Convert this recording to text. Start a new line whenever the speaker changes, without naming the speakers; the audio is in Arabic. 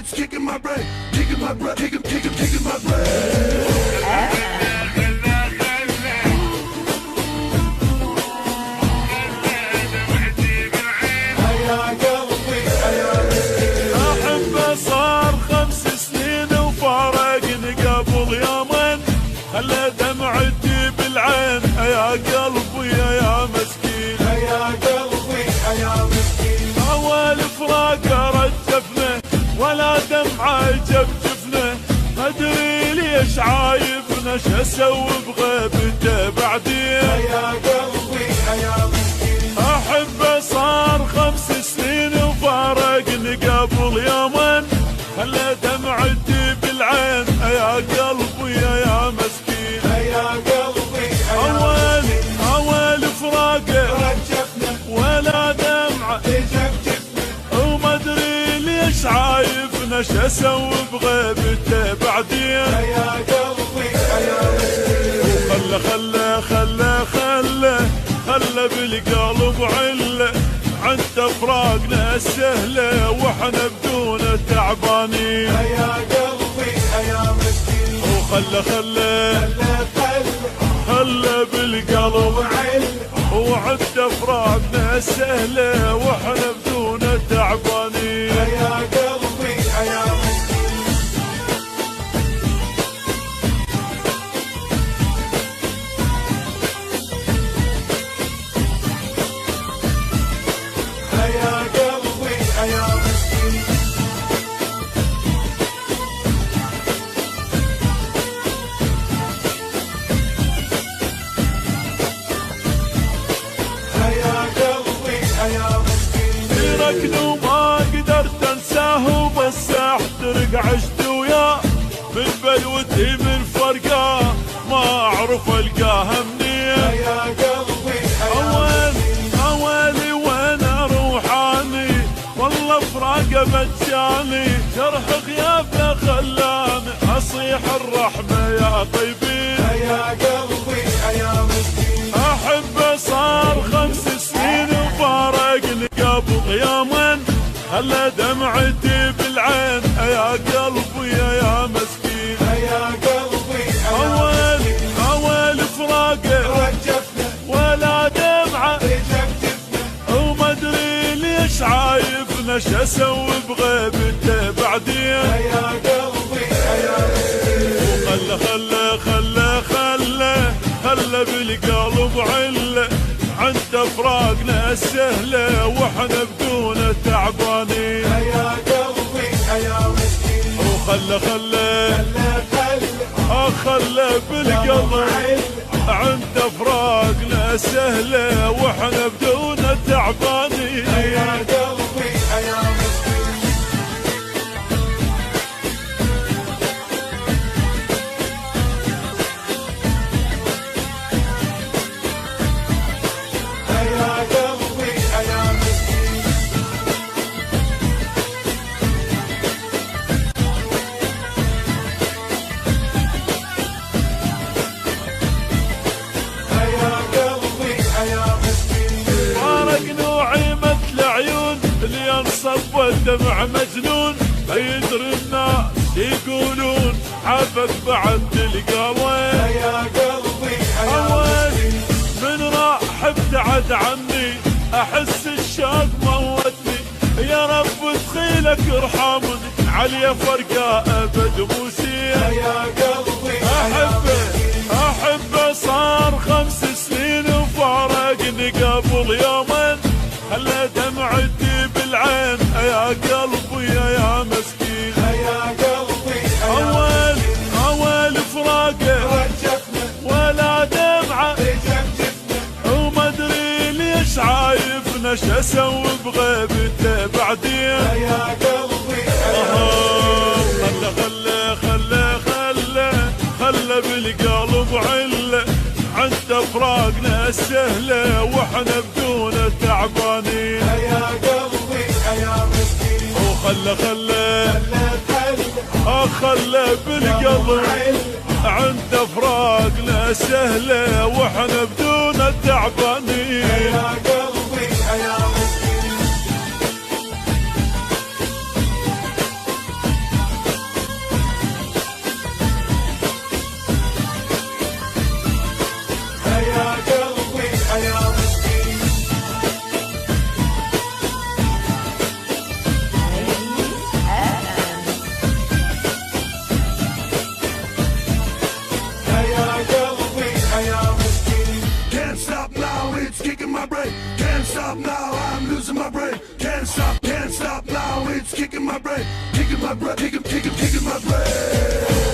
it's kicking my brain, kicking my brain, kicking my brain.
خلى دمعتي بالعين يا قلبي يا مسكين
يا قلبي يا مسكين.
أول فراق رجفنا ولا دمعة جفجفنا، ما أدري ليش عايبنا شو أسوي بغيبته بعدين.
يا قلبي يا مسكين.
أحبه صار 5 سنين وفارقني قبل يومين، خلى دمعتي بالعين يا قلبي يا مسكين.
يا قلبي
أول فراقه
رجفنا
ولا دمعة
جفجفنا،
وما أدري ليش عايفنا شو أسوي بغيبته بعدين.
يا قلبي يا مسكين.
خلى بالقلب عله، عند فراقنا السهلة واحنا بدونه تعبانين.
يا قلبي يا مسكين.
خلى بالقلب
عله،
وعند فراقنا السهلة واحنا بدونه تعبانين.
يا قلبي يا مسكين. يا قلبي يا مسكين. يا قلبي يا مسكين.
ركن وما قدرت انساه، بس احترق عشت وياه من بلوتي من فرقاه، ما اعرف القاها منين.
يا قلبي
اولي وين روحاني، والله فراقه مجاني، جرح غيابه خلاني اصيح الرحمه يا طيبين.
يا قلبي يا مسكين.
احبه صار 5 سنين وفارقني قبل يومين، خلى دمعتي بالعين يا قلبي يا مسكين.
يا قلبي
اول فراقه
رجفنا
ولا دمعه،
جفجفنا،
وما ادري ليش عايفنا شو اسوي بغيبته بعدين.
يا قلبي يا مسكين.
خلى بالقلب عله، عند فراقنا السهله واحنا بدونه تعبانين.
يا قلبي يا مسكين.
خلى بالقلب عند فراقنا سهله واحنا بدونه تعبانين.
يا قلبي يا مسكين. يا قلبي يا مسكين. يا قلبي يا مسكين.
فارقني وعيمة العيون اللي ينصب والدمع مجنون، ما يدري الناس يقولون حبك بعد تلقى.
يا قلبي يا
مسكين من راح ابتعد عني، احس الشوق موتني، يا رب دخيلك ارحمني، علي فرقة ابد موسيا.
يا قلبي
احبه صار 5 سنين وفارقني قبل يومين، خلى دمعتي بالعين يا قلبي يا مسكين.
يا قلبي
اول فراقه
رجفنا
ولا دمعه،
جفجفنا،
وما ادري ليش عايفنا شو اسوي بغيبته بعدين.
يا قلبي
خلى بالقلب عله، عند فراقنا السهله واحنا بدونه تعبانين.
يا قلبي يا مسكين.
خلى بالقلب عند فراقنا سهله واحنا بدونه تعبانين.
يا قلبي يا مسكين.
brain. Can't stop now, I'm losing my brain. Can't stop now, it's kicking my brain. Kicking my brain, kicking my brain.